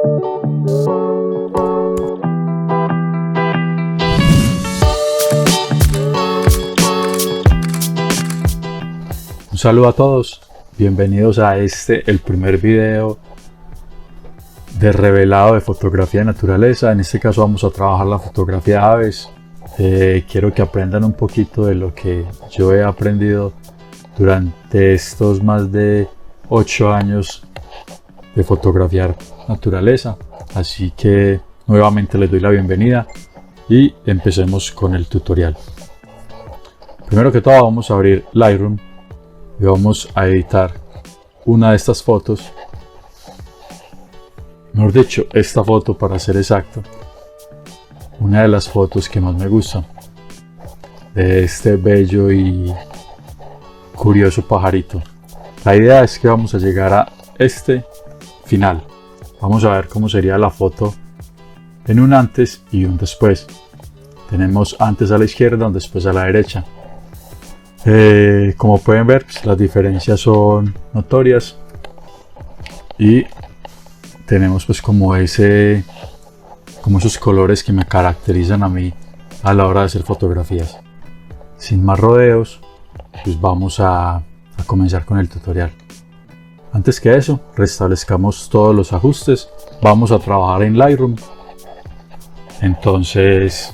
Un saludo a todos, bienvenidos a el primer video de revelado de fotografía de naturaleza. En este caso vamos a trabajar la fotografía de aves. Quiero que aprendan un poquito de lo que yo he aprendido durante estos más de 8 años de fotografiar naturaleza. Así que nuevamente les doy la bienvenida y empecemos con el tutorial. Primero que todo vamos a abrir Lightroom y vamos a editar una de estas fotos, mejor dicho, esta foto para ser exacto, una de las fotos que más me gusta de este bello y curioso pajarito. La idea es que vamos a llegar a este final. Vamos a ver cómo sería la foto en un antes y un después. Tenemos antes a la izquierda, un después a la derecha. Como pueden ver, pues, las diferencias son notorias y tenemos pues como esos colores que me caracterizan a mí a la hora de hacer fotografías. Sin más rodeos, pues vamos a comenzar con el tutorial. Antes que eso, restablezcamos todos los ajustes. Vamos a trabajar en Lightroom. Entonces,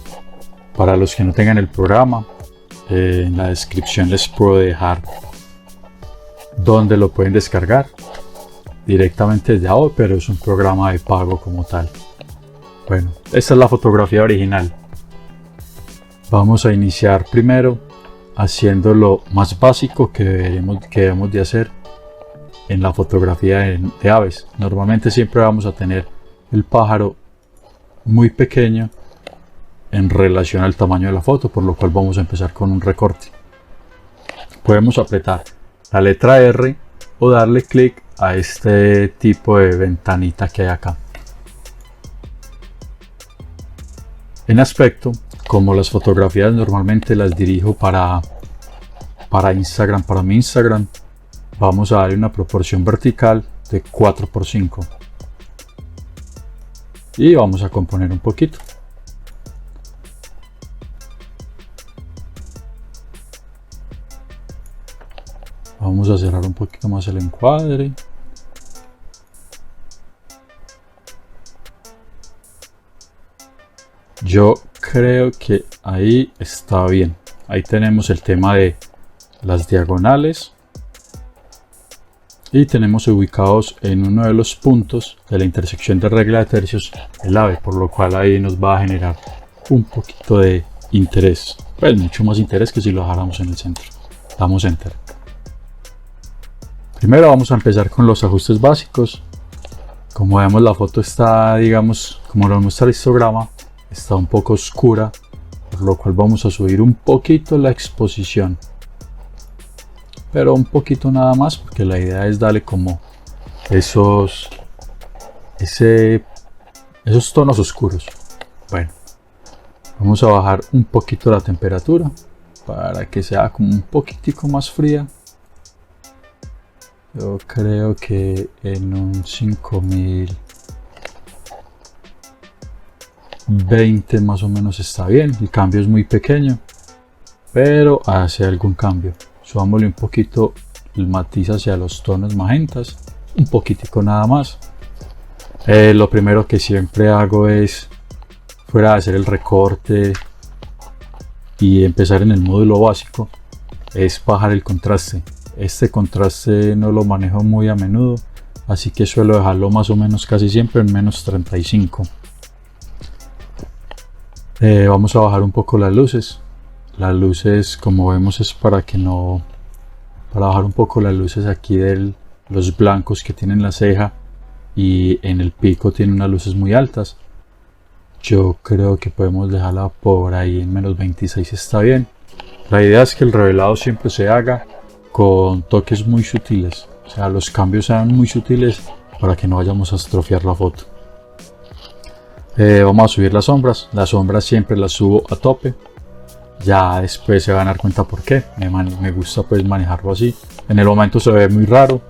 para los que no tengan el programa, en la descripción les puedo dejar donde lo pueden descargar directamente desde Adobe, pero es un programa de pago como tal. Bueno, esta es la fotografía original. Vamos a iniciar primero haciendo lo más básico que debemos de hacer en la fotografía de aves. Normalmente siempre vamos a tener el pájaro muy pequeño en relación al tamaño de la foto, por lo cual vamos a empezar con un recorte. Podemos apretar la letra R o darle clic a este tipo de ventanita que hay acá. En aspecto, como las fotografías normalmente las dirijo para Instagram, para mi Instagram, vamos a darle una proporción vertical de 4:5 y vamos a componer un poquito. Vamos a cerrar un poquito más el encuadre. Yo creo que ahí está bien. Ahí tenemos el tema de las diagonales y tenemos ubicados en uno de los puntos de la intersección de regla de tercios el ave, por lo cual ahí nos va a generar un poquito de interés, pues mucho más interés que si lo dejáramos en el centro. Damos enter. Primero vamos a empezar con los ajustes básicos. Como vemos, la foto está, digamos, como lo muestra el histograma, está un poco oscura, por lo cual vamos a subir un poquito la exposición, pero un poquito nada más, porque la idea es darle como esos tonos oscuros. Bueno, vamos a bajar un poquito la temperatura para que sea como un poquitico más fría. Yo creo que en un 5020 más o menos está bien. El cambio es muy pequeño, pero hace algún cambio. Subámosle un poquito el matiz hacia los tonos magentas, un poquitico nada más. Lo primero que siempre hago es, fuera de hacer el recorte y empezar en el módulo básico, es bajar el contraste. Este contraste no lo manejo muy a menudo, así que suelo dejarlo más o menos casi siempre en menos 35. Vamos a bajar un poco las luces. Las luces, como vemos, es para bajar un poco las luces aquí de los blancos que tienen la ceja, y en el pico tiene unas luces muy altas. Yo creo que podemos dejarla por ahí en menos 26, está bien. La idea es que el revelado siempre se haga con toques muy sutiles, o sea, los cambios sean muy sutiles para que no vayamos a estropear la foto. Vamos a subir las sombras siempre las subo a tope. Ya después se van a dar cuenta por qué. Me gusta pues manejarlo así. En el momento se ve muy raro,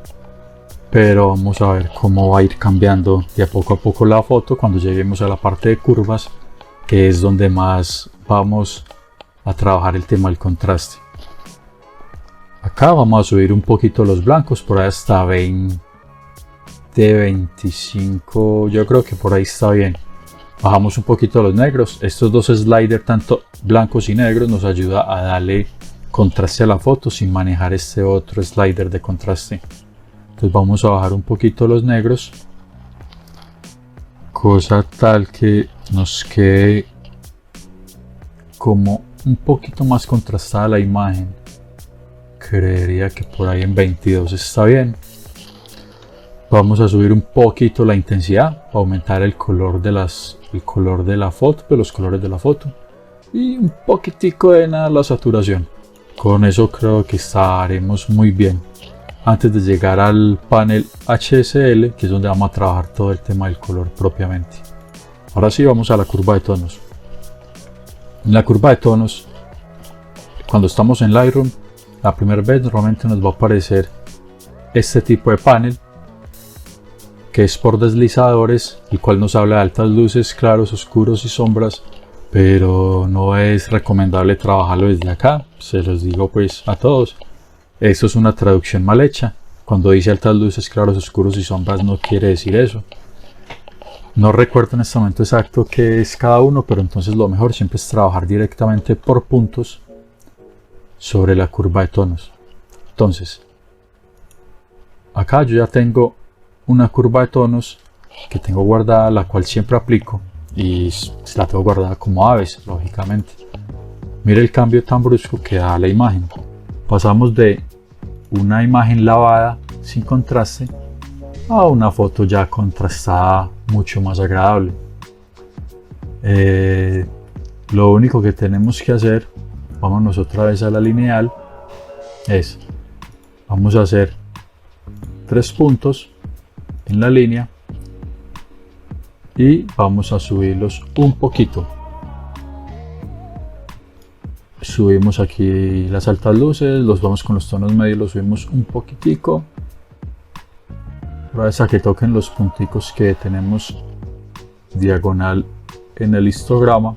pero vamos a ver cómo va a ir cambiando de a poco la foto cuando lleguemos a la parte de curvas, que es donde más vamos a trabajar el tema del contraste. Acá vamos a subir un poquito los blancos, por ahí hasta 20, 25, yo creo que por ahí está bien. Bajamos un poquito los negros. Estos dos sliders, tanto blancos y negros, nos ayuda a darle contraste a la foto sin manejar este otro slider de contraste. Entonces vamos a bajar un poquito los negros, cosa tal que nos quede como un poquito más contrastada la imagen. Creería que por ahí en 22 está bien. Vamos a subir un poquito la intensidad para aumentar el color de la foto, de los colores de la foto, y un poquitico de nada la saturación. Con eso creo que estaremos muy bien antes de llegar al panel HSL, que es donde vamos a trabajar todo el tema del color propiamente. Ahora sí, vamos a la curva de tonos. En la curva de tonos, cuando estamos en Lightroom, la primera vez normalmente nos va a aparecer este tipo de panel, que es por deslizadores, el cual nos habla de altas luces, claros, oscuros y sombras, pero no es recomendable trabajarlo desde acá. Se los digo pues a todos, esto es una traducción mal hecha. Cuando dice altas luces, claros, oscuros y sombras no quiere decir eso. No recuerdo en este momento exacto qué es cada uno, pero entonces lo mejor siempre es trabajar directamente por puntos sobre la curva de tonos. Entonces acá yo ya tengo una curva de tonos que tengo guardada, la cual siempre aplico, y la tengo guardada como aves, lógicamente. Mire el cambio tan brusco que da la imagen. Pasamos de una imagen lavada sin contraste a una foto ya contrastada, mucho más agradable. Lo único que tenemos que hacer, vámonos otra vez a la lineal, vamos a hacer 3 puntos en la línea y vamos a subirlos un poquito. Subimos aquí las altas luces, los vamos con los tonos medios, los subimos un poquitico, para que toquen los punticos que tenemos diagonal en el histograma.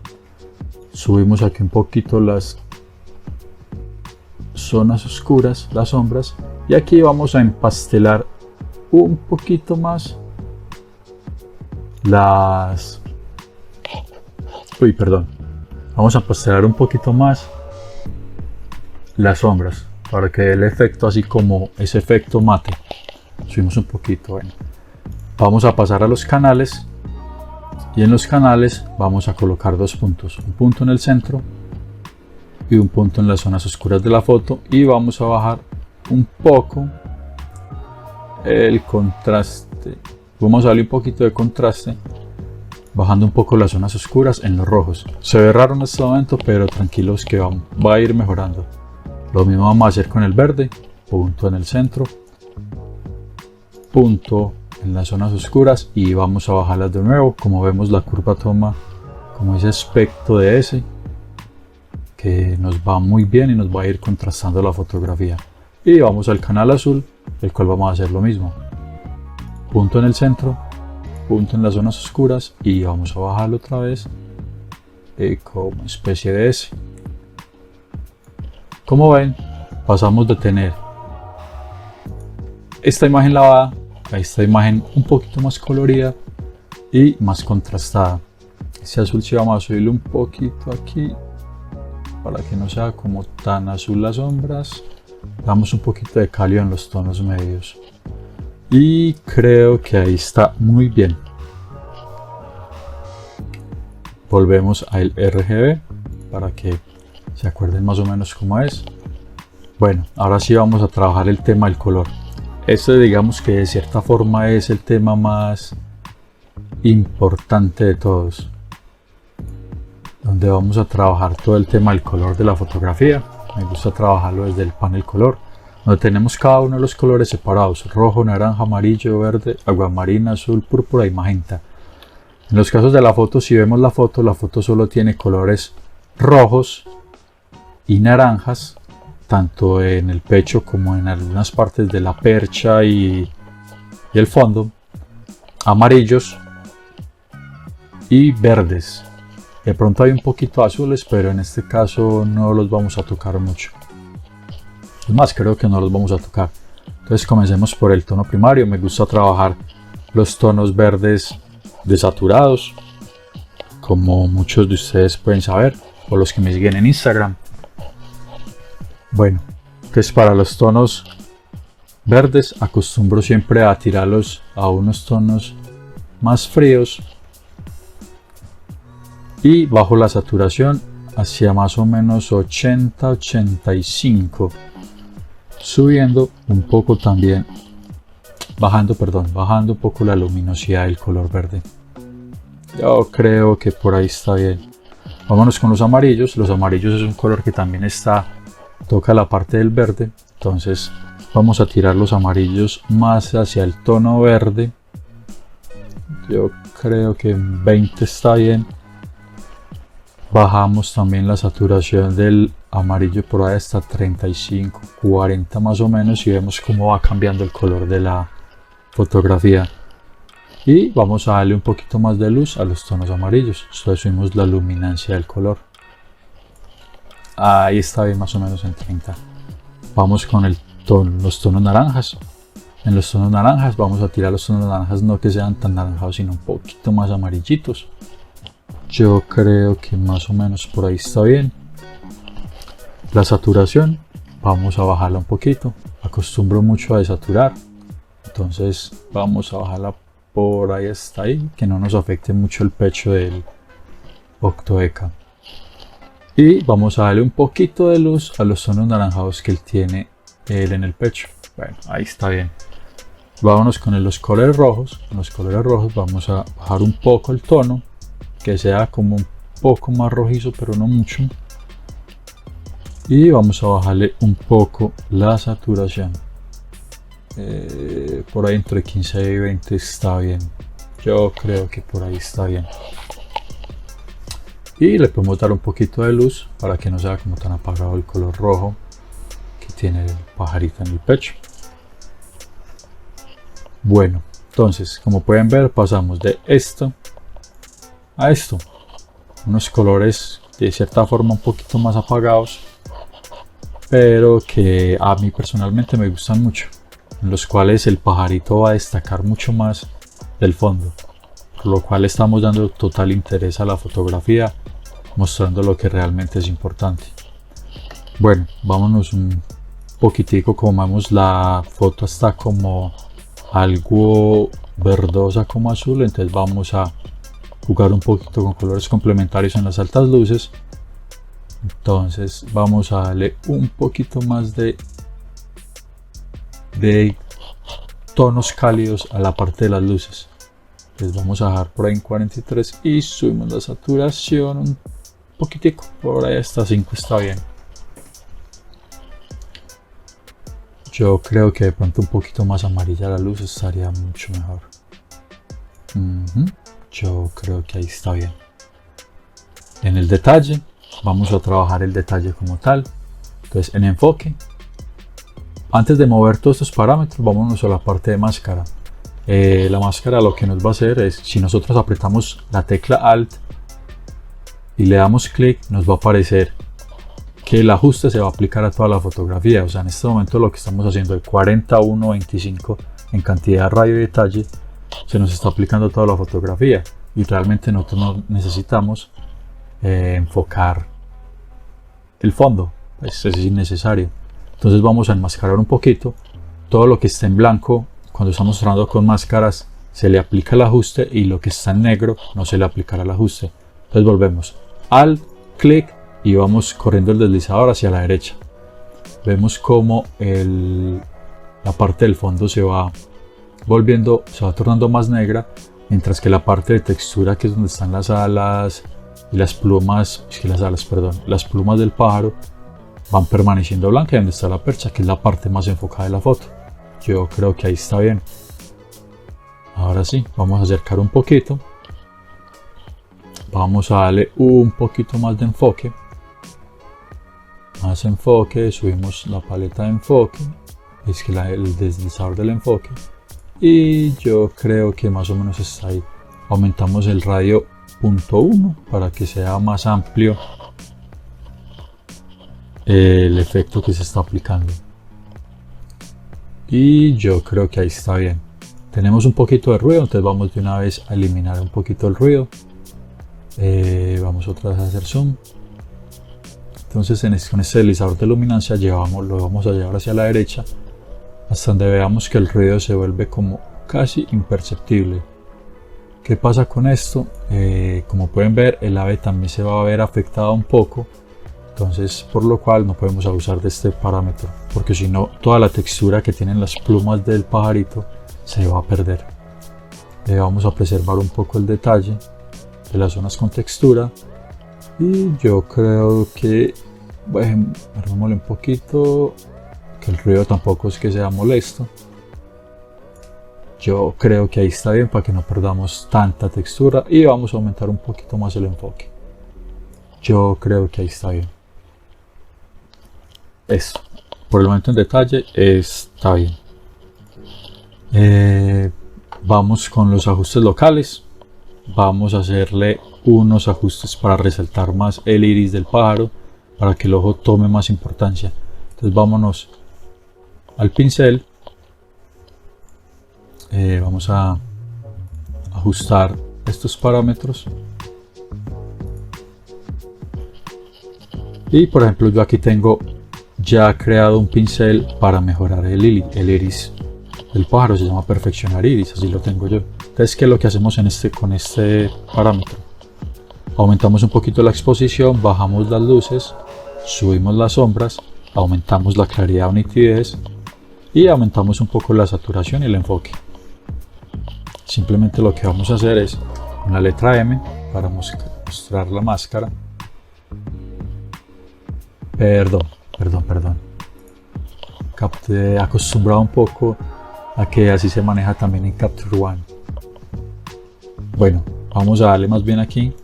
Subimos aquí un poquito las zonas oscuras, las sombras, y aquí vamos a empastelar un poquito más vamos a empastelar un poquito más las sombras para que dé el efecto, así como ese efecto mate. Subimos un poquito. Bueno, vamos a pasar a los canales, y en los canales vamos a colocar 2 puntos, un punto en el centro y un punto en las zonas oscuras de la foto, y vamos a bajar un poco el contraste. Vamos a darle un poquito de contraste, bajando un poco las zonas oscuras en los rojos. Se ve raro en este momento, pero tranquilos que va a ir mejorando. Lo mismo vamos a hacer con el verde, punto en el centro, punto en las zonas oscuras, y vamos a bajarlas de nuevo. Como vemos, la curva toma como ese aspecto de S, que nos va muy bien y nos va a ir contrastando la fotografía. Y vamos al canal azul, el cual vamos a hacer lo mismo, punto en el centro, punto en las zonas oscuras, y vamos a bajarlo otra vez como especie de S. Como ven, pasamos de tener esta imagen lavada a esta imagen un poquito más colorida y más contrastada. Este azul sí vamos a subirle un poquito aquí para que no sea como tan azul las sombras. Damos un poquito de cálido en los tonos medios, y creo que ahí está muy bien. Volvemos al RGB para que se acuerden más o menos cómo es. Bueno, ahora sí vamos a trabajar el tema del color. Este, digamos que de cierta forma es el tema más importante de todos, donde vamos a trabajar todo el tema del color de la fotografía. Me gusta trabajarlo desde el panel color, donde tenemos cada uno de los colores separados: rojo, naranja, amarillo, verde, aguamarina, azul, púrpura y magenta. En los casos de la foto, si vemos la foto solo tiene colores rojos y naranjas, tanto en el pecho como en algunas partes de la percha y y el fondo, amarillos y verdes. De pronto hay un poquito azules, pero en este caso no los vamos a tocar mucho. Es más, creo que no los vamos a tocar. Entonces comencemos por el tono primario. Me gusta trabajar los tonos verdes desaturados, como muchos de ustedes pueden saber, o los que me siguen en Instagram. Bueno, entonces para los tonos verdes acostumbro siempre a tirarlos a unos tonos más fríos y bajo la saturación hacia más o menos 80-85, subiendo un poco también, bajando un poco la luminosidad del color verde. Yo creo que por ahí está bien. Vámonos con los amarillos. Los amarillos es un color que también toca la parte del verde, entonces vamos a tirar los amarillos más hacia el tono verde. Yo creo que en 20 está bien. Bajamos también la saturación del amarillo por ahí hasta 35, 40 más o menos, y vemos cómo va cambiando el color de la fotografía. Y vamos a darle un poquito más de luz a los tonos amarillos. Entonces subimos la luminancia del color. Ahí está bien, más o menos en 30. Vamos con los tonos naranjas. En los tonos naranjas vamos a tirar los tonos naranjas, no que sean tan naranjados, sino un poquito más amarillitos. Yo creo que más o menos por ahí está bien. La saturación vamos a bajarla un poquito. Acostumbro mucho a desaturar, entonces vamos a bajarla por ahí hasta ahí, que no nos afecte mucho el pecho del Octoeca. Y vamos a darle un poquito de luz a los tonos naranjados que él tiene en el pecho. Bueno, ahí está bien. Vámonos con los colores rojos. Con los colores rojos vamos a bajar un poco el tono, que sea como un poco más rojizo, pero no mucho. Y vamos a bajarle un poco la saturación. Por ahí entre 15 y 20 está bien. Yo creo que por ahí está bien. Y le podemos dar un poquito de luz para que no sea como tan apagado el color rojo que tiene el pajarito en el pecho. Bueno, entonces como pueden ver pasamos de esto a esto, unos colores de cierta forma un poquito más apagados, pero que a mí personalmente me gustan mucho, en los cuales el pajarito va a destacar mucho más del fondo, por lo cual estamos dando total interés a la fotografía, mostrando lo que realmente es importante. Bueno, vámonos un poquitico. Como vemos, la foto está como algo verdosa como azul, entonces vamos a jugar un poquito con colores complementarios en las altas luces. Entonces vamos a darle un poquito más de tonos cálidos a la parte de las luces. Les vamos a dejar por ahí en 43 y subimos la saturación un poquitico, por ahí hasta 5 está bien. Yo creo que de pronto un poquito más amarilla la luz estaría mucho mejor. Yo creo que ahí está bien. En el detalle, vamos a trabajar el detalle como tal. Entonces en enfoque, antes de mover todos estos parámetros, vámonos a la parte de máscara. La máscara lo que nos va a hacer es, si nosotros apretamos la tecla Alt y le damos clic, nos va a aparecer que el ajuste se va a aplicar a toda la fotografía. O sea, en este momento lo que estamos haciendo es 41-25 en cantidad, radio y detalle, se nos está aplicando toda la fotografía y realmente nosotros no necesitamos enfocar el fondo, pues es innecesario. Entonces vamos a enmascarar un poquito. Todo lo que está en blanco, cuando estamos mostrando con máscaras, se le aplica el ajuste, y lo que está en negro no se le aplicará el ajuste. Entonces volvemos al clic y vamos corriendo el deslizador hacia la derecha. Vemos como la parte del fondo se va tornando más negra, mientras que la parte de textura, que es donde están las alas y las plumas, las plumas del pájaro, van permaneciendo blancas, y donde está la percha, que es la parte más enfocada de la foto. Yo creo que ahí está bien. Ahora sí, vamos a acercar un poquito. Vamos a darle un poquito más de enfoque. Más enfoque, subimos la paleta de enfoque, el deslizador del enfoque, y yo creo que más o menos está ahí. Aumentamos el radio 0.1 para que sea más amplio el efecto que se está aplicando, y yo creo que ahí está bien. Tenemos un poquito de ruido, entonces vamos de una vez a eliminar un poquito el ruido. Vamos otra vez a hacer zoom. Entonces con este deslizador de luminancia lo vamos a llevar hacia la derecha hasta donde veamos que el ruido se vuelve como casi imperceptible. ¿Qué pasa con esto? Como pueden ver, el ave también se va a ver afectado un poco, entonces por lo cual no podemos abusar de este parámetro, porque si no toda la textura que tienen las plumas del pajarito se va a perder. Vamos a preservar un poco el detalle de las zonas con textura, y yo creo que, bueno, armémosle un poquito, que el ruido tampoco es que sea molesto. Yo creo que ahí está bien para que no perdamos tanta textura, y vamos a aumentar un poquito más el enfoque. Yo creo que ahí está bien. Eso, por el momento en detalle está bien. Vamos con los ajustes locales. Vamos a hacerle unos ajustes para resaltar más el iris del pájaro, para que el ojo tome más importancia. Entonces vámonos al pincel. Vamos a ajustar estos parámetros, y por ejemplo yo aquí tengo ya creado un pincel para mejorar el iris del pájaro. Se llama perfeccionar iris, así lo tengo yo. Entonces, ¿qué es lo que hacemos con este parámetro? Aumentamos un poquito la exposición, bajamos las luces, subimos las sombras, aumentamos la claridad o nitidez, y aumentamos un poco la saturación y el enfoque. Simplemente lo que vamos a hacer es con la letra M para mostrar la máscara. Perdón. Acostumbrado un poco a que así se maneja también en Capture One. Bueno, vamos a darle más bien aquí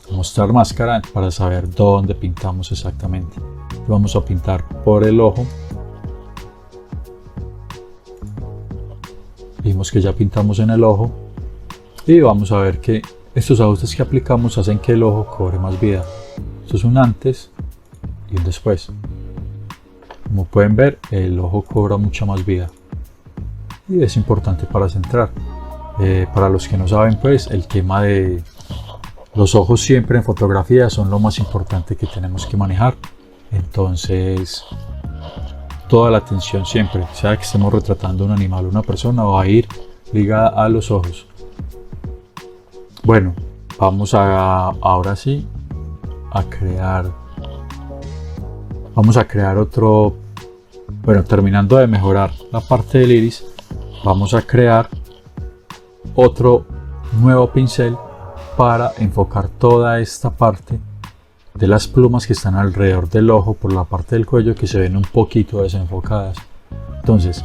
a mostrar máscara para saber dónde pintamos exactamente. Vamos a pintar por el ojo. Vimos que ya pintamos en el ojo, y vamos a ver que estos ajustes que aplicamos hacen que el ojo cobre más vida. Esto es un antes y un después. Como pueden ver, el ojo cobra mucha más vida, y es importante para centrar. Para los que no saben, pues el tema de los ojos siempre en fotografía son lo más importante que tenemos que manejar. Entonces toda la atención siempre, sea que estemos retratando un animal o una persona, va a ir ligada a los ojos. Bueno, vamos ahora sí a crear. Vamos a crear otro. Bueno, terminando de mejorar la parte del iris, vamos a crear otro nuevo pincel para enfocar toda esta parte de las plumas que están alrededor del ojo por la parte del cuello, que se ven un poquito desenfocadas. Entonces,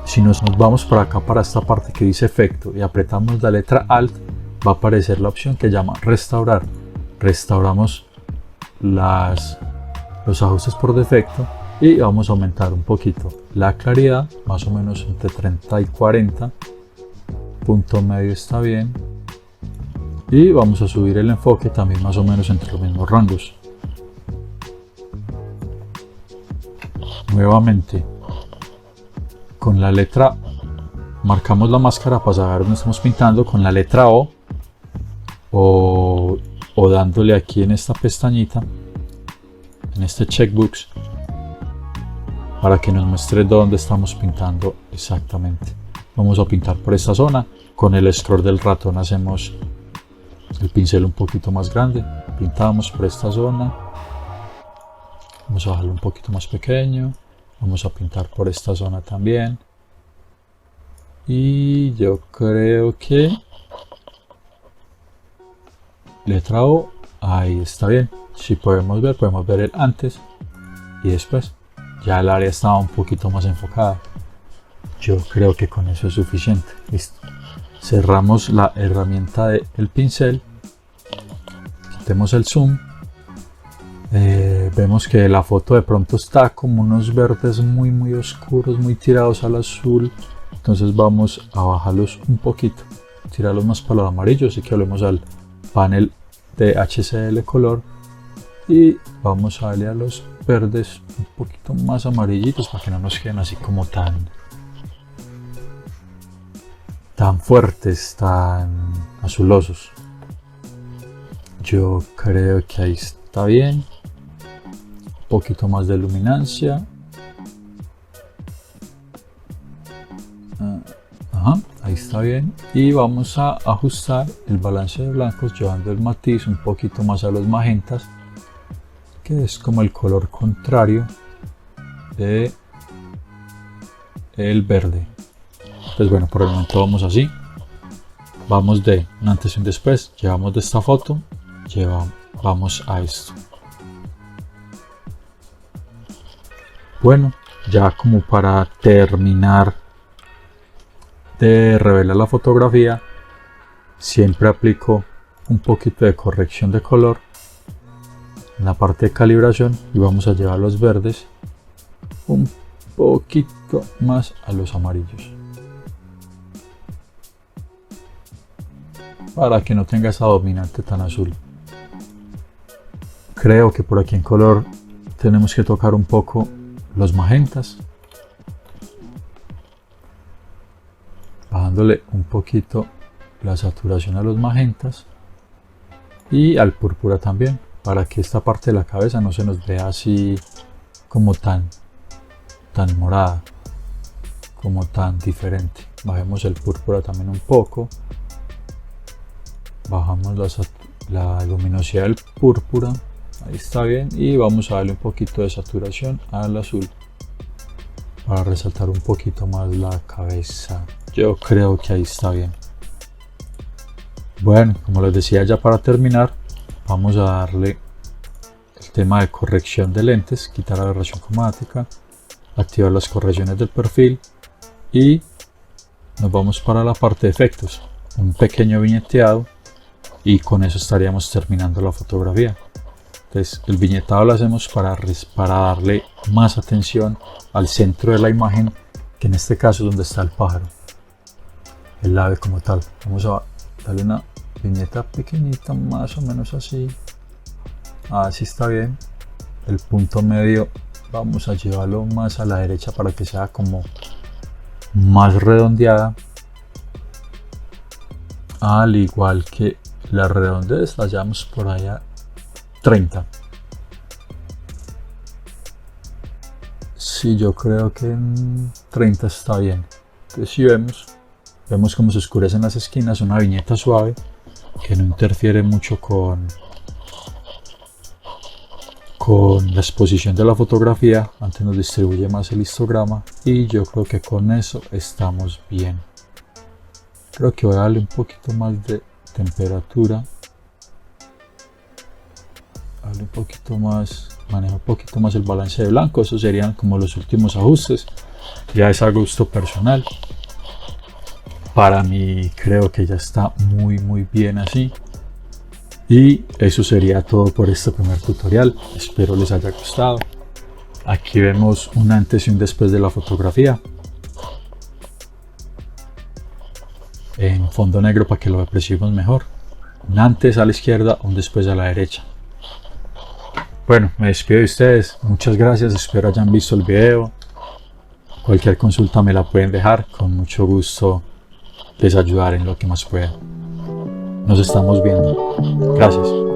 si nos vamos para acá, para esta parte que dice efecto, y apretamos la letra Alt, va a aparecer la opción que llama restaurar. Restauramos los ajustes por defecto, y vamos a aumentar un poquito la claridad, más o menos entre 30 y 40, punto medio está bien, y vamos a subir el enfoque también más o menos entre los mismos rangos. Nuevamente con la letra marcamos la máscara para saber dónde estamos pintando, con la letra o dándole aquí en esta pestañita, en este checkbox, para que nos muestre dónde estamos pintando exactamente. Vamos a pintar por esta zona. Con el scroll del ratón hacemos el pincel un poquito más grande, pintamos por esta zona, vamos a bajarlo un poquito más pequeño, vamos a pintar por esta zona también, y yo creo que letra O, ahí está bien. Si podemos ver el antes y después. Ya el área estaba un poquito más enfocada. Yo creo que con eso es suficiente. Listo. Cerramos la herramienta del pincel, quitemos el zoom. Vemos que la foto de pronto está como unos verdes muy oscuros, muy tirados al azul. Entonces vamos a bajarlos un poquito, tirarlos más para los amarillos, así que volvemos al panel de HCL color y vamos a darle a los verdes un poquito más amarillitos para que no nos queden así como tan fuertes, tan azulosos. Yo creo que ahí está bien. Un poquito más de luminancia. Ahí está bien. Y vamos a ajustar el balance de blancos llevando el matiz un poquito más a los magentas, que es como el color contrario de el verde. Entonces bueno, por el momento vamos así. Vamos de un antes y un después. Llevamos de esta foto, vamos a esto. Bueno, ya como para terminar de revelar la fotografía, siempre aplico un poquito de corrección de color en la parte de calibración y vamos a llevar los verdes un poquito más a los amarillos para que no tenga esa dominante tan azul. Creo que por aquí en color tenemos que tocar un poco los magentas, bajándole un poquito la saturación a los magentas y al púrpura también, para que esta parte de la cabeza no se nos vea así como tan morada, como tan diferente. Bajemos el púrpura también un poco, bajamos la luminosidad del púrpura, ahí está bien, y vamos a darle un poquito de saturación al azul para resaltar un poquito más la cabeza. Yo creo que ahí está bien. Bueno, como les decía, ya para terminar vamos a darle el tema de corrección de lentes, quitar la aberración cromática, activar las correcciones del perfil y nos vamos para la parte de efectos, un pequeño viñeteado y con eso estaríamos terminando la fotografía. Entonces el viñetado lo hacemos para darle más atención al centro de la imagen, que en este caso es donde está el pájaro, el ave como tal. Vamos a darle una viñeta pequeñita, más o menos así. Así está bien. El punto medio vamos a llevarlo más a la derecha para que sea como más redondeada, al igual que la redondez la llevamos por allá 30. Sí, yo creo que en 30 está bien. Entonces si vemos cómo se oscurecen las esquinas, una viñeta suave que no interfiere mucho con la exposición de la fotografía, antes nos distribuye más el histograma y yo creo que con eso estamos bien. Creo que voy a darle un poquito más de temperatura, darle un poquito más, manejo un poquito más el balance de blanco. Esos serían como los últimos ajustes, ya es a gusto personal. Para mí creo que ya está muy bien así. Y eso sería todo por este primer tutorial, espero les haya gustado. Aquí vemos un antes y un después de la fotografía en fondo negro para que lo apreciemos mejor. Un antes a la izquierda, un después a la derecha. Bueno, me despido de ustedes, muchas gracias, espero hayan visto el video. Cualquier consulta me la pueden dejar, con mucho gusto les ayudaré en lo que más pueda. Nos estamos viendo. Gracias.